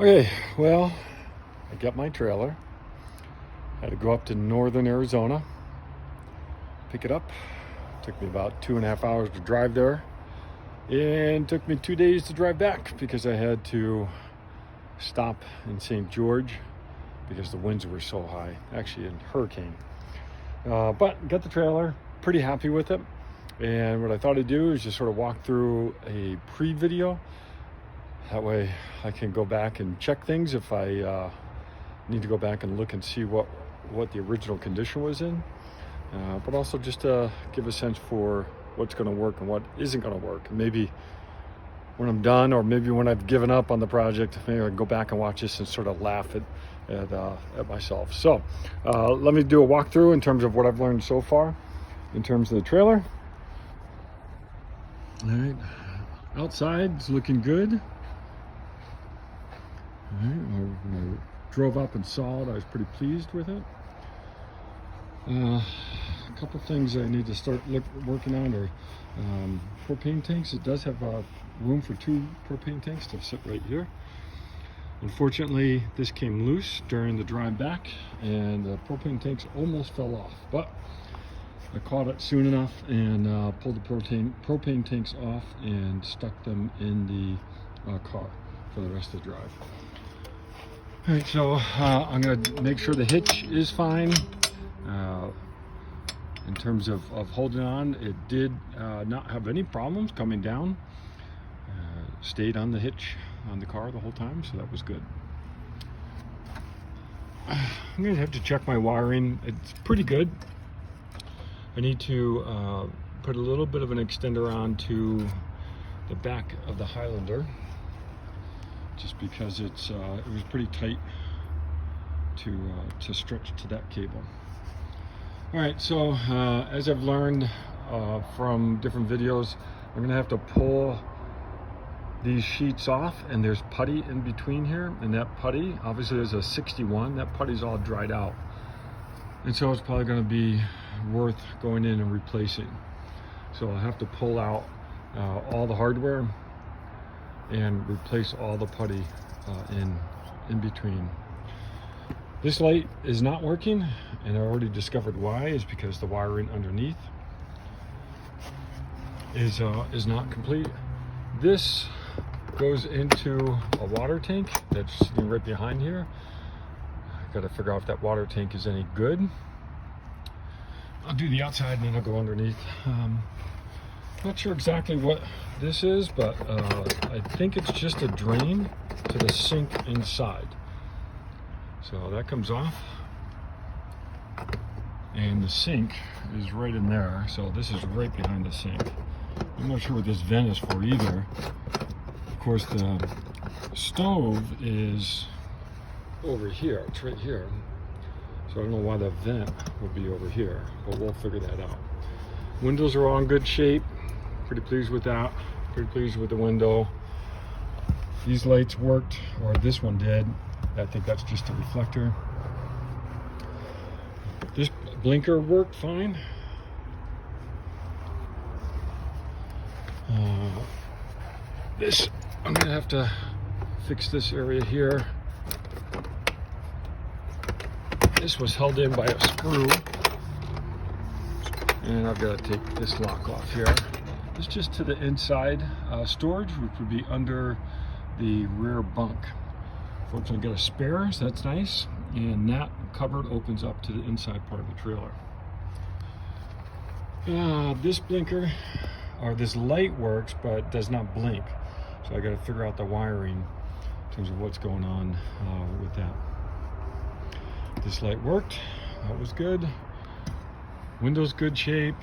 Okay, well, I got my trailer. Had to go up to northern Arizona, pick it up. Took me about 2.5 hours to drive there, and took me 2 days to drive back because I had to stop in St. George because the winds were so high, actually a hurricane. But got the trailer, pretty happy with it. And what I thought I'd do is just sort of walk through a pre-video. That way I can go back and check things if I need to go back and look and see what the original condition was in. But also just to give a sense for what's going to work and what isn't going to work. And maybe when I'm done, or maybe when I've given up on the project, maybe I can go back and watch this and sort of laugh at myself. So let me do a walkthrough in terms of what I've learned so far in terms of the trailer. All right, outside it's looking good. All right, when I drove up and saw it, I was pretty pleased with it. A couple things I need to start working on are propane tanks. It does have room for 2 propane tanks to sit right here. Unfortunately, this came loose during the drive back, and the propane tanks almost fell off. But I caught it soon enough and pulled the propane tanks off and stuck them in the car for the rest of the drive. All right, so I'm going to make sure the hitch is fine. In terms of holding on, it did not have any problems coming down. Stayed on the hitch on the car the whole time, so that was good. I'm going to have to check my wiring. It's pretty good. I need to put a little bit of an extender on to the back of the Highlander, just because it was pretty tight to stretch to that cable. All right, so as I've learned from different videos, I'm gonna have to pull these sheets off, and there's putty in between here, and that putty, obviously there's a 61, that putty's all dried out. And so it's probably gonna be worth going in and replacing. So I'll have to pull out all the hardware and replace all the putty in between. This light is not working, and I already discovered why. Is because the wiring underneath is not complete. This goes into a water tank that's sitting right behind here. I've got to figure out if that water tank is any good. I'll do the outside and then I'll go underneath. Not sure exactly what this is, but I think it's just a drain to the sink inside. So that comes off, and the sink is right in there. So this is right behind the sink. I'm not sure what this vent is for either. Of course, the stove is over here. It's right here. So I don't know why the vent would be over here, but we'll figure that out. Windows are all in good shape. Pretty pleased with that. Pretty pleased with the window. These lights worked, or this one did. I think that's just a reflector. This blinker worked fine. I'm gonna have to fix this area here. This was held in by a screw, and I've got to take this lock off here. It's just to the inside storage, which would be under the rear bunk. Fortunately, got a spare, so that's nice. And that cupboard opens up to the inside part of the trailer. This blinker, or this light works, but does not blink. So I got to figure out the wiring in terms of what's going on with that. This light worked, that was good. Window's good shape.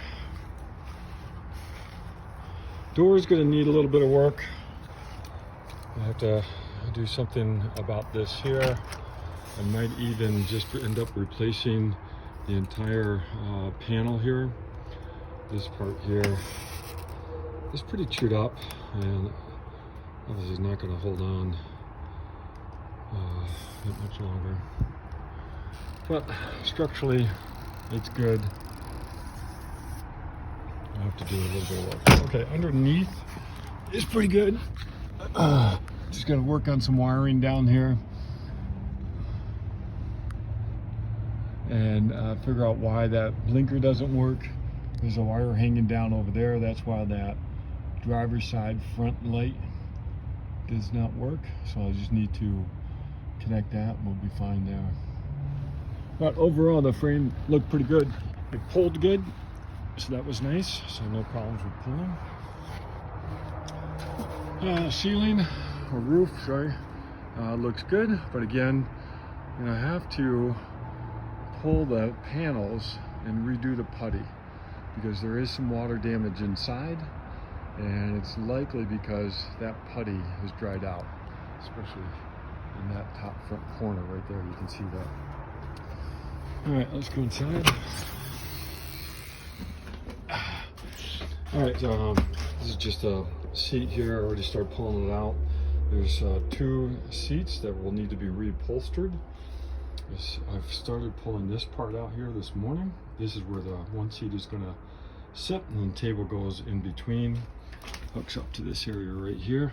Door's gonna need a little bit of work. I have to do something about this here. I might even just end up replacing the entire panel here. This part here is pretty chewed up, and obviously is not going to hold on that much longer. But structurally, it's good. I have to do a little bit of work. Okay, underneath is pretty good. Just got to work on some wiring down here and figure out why that blinker doesn't work. There's a wire hanging down over there. That's why that driver's side front light does not work. So I just need to connect that and we'll be fine there. But overall, the frame looked pretty good. It pulled good, so that was nice. So no problems with pulling. Ceiling or roof, sorry, looks good. But again, I'm gonna have to pull the panels and redo the putty because there is some water damage inside, and it's likely because that putty has dried out, especially in that top front corner right there. You can see that. All right, let's go inside. All right, this is just a seat here. I already started pulling it out. There's 2 seats that will need to be reupholstered. I've started pulling this part out here this morning. This is where the one seat is gonna sit, and the table goes in between, hooks up to this area right here.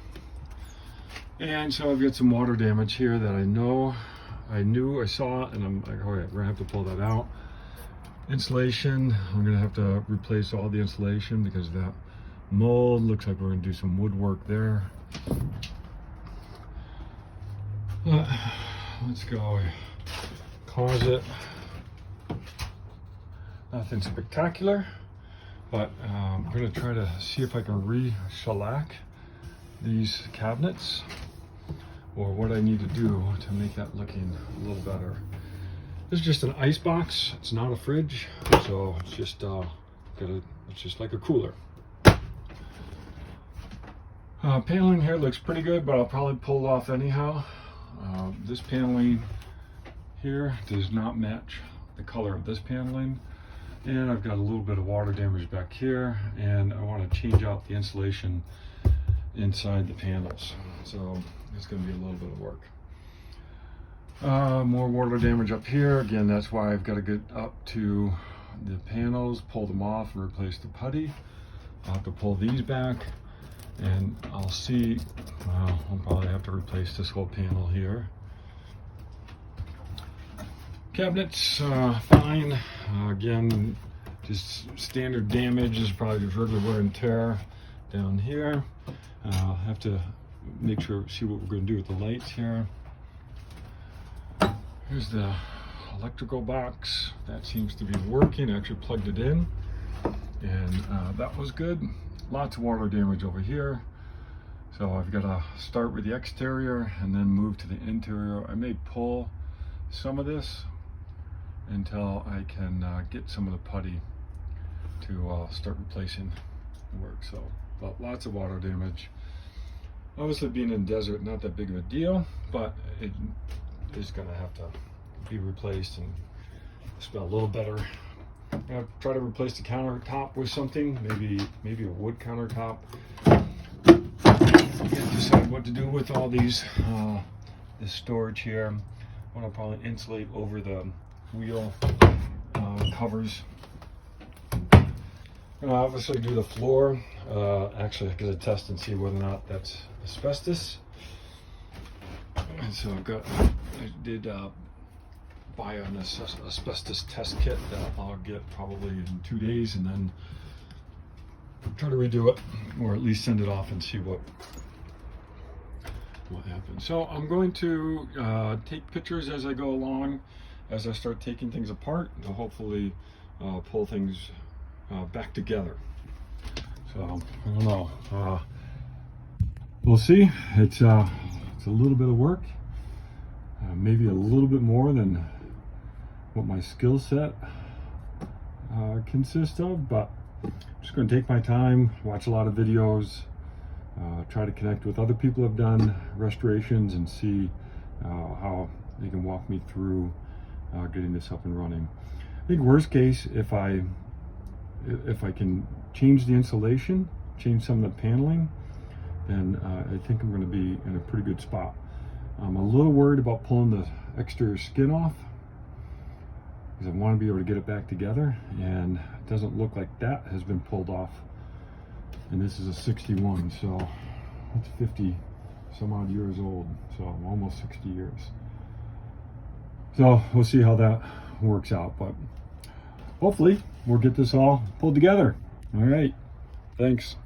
And so I've got some water damage here that I knew I saw, and I'm like, all right, we're gonna have to pull that out. Insulation, I'm gonna have to replace all the insulation because that mold looks like we're gonna do some woodwork there. Let's go. Closet. Nothing spectacular, but I'm gonna try to see if I can re-shellac these cabinets, or what I need to do to make that looking a little better. This is just an ice box. It's not a fridge, so it's just it's just like a cooler. Paneling here looks pretty good, but I'll probably pull it off anyhow. This paneling here does not match the color of this paneling, and I've got a little bit of water damage back here, and I want to change out the insulation inside the panels, so it's going to be a little bit of work. More water damage up here. Again, that's why I've got to get up to the panels, pull them off, and replace the putty. I'll have to pull these back, and I'll see. I'll probably have to replace this whole panel here. Cabinets, fine. Again, just standard damage. This is probably just regular wear and tear down here. I'll have to make sure, see what we're going to do with the lights here. Here's the electrical box. That seems to be working. I actually plugged it in, and that was good. Lots of water damage over here. So I've got to start with the exterior and then move to the interior. I may pull some of this until I can get some of the putty to start replacing the work. So, but lots of water damage. Obviously, being in the desert, not that big of a deal, but it is going to have to be replaced and smell a little better. I'm going to try to replace the countertop with something, maybe a wood countertop. Decide what to do with all these this storage here. I want to probably insulate over the wheel covers. I'm going to obviously do the floor. Actually, I'm going to test and see whether or not that's asbestos. And so I did buy an asbestos test kit that I'll get probably in 2 days, and then try to redo it, or at least send it off and see what happens. So I'm going to take pictures as I go along, as I start taking things apart, to hopefully pull things back together. So I don't know. We'll see. It's a little bit of work, maybe a little bit more than what my skill set consists of, but I'm just going to take my time, watch a lot of videos, try to connect with other people who have done restorations, and see how they can walk me through getting this up and running. I think worst case, if I can change the insulation, change some of the paneling, then I think I'm going to be in a pretty good spot. I'm a little worried about pulling the exterior skin off, because I want to be able to get it back together, and it doesn't look like that has been pulled off. And this is a 61, so it's some odd years old, so almost 60 years. So we'll see how that works out, but hopefully we'll get this all pulled together. All right, thanks.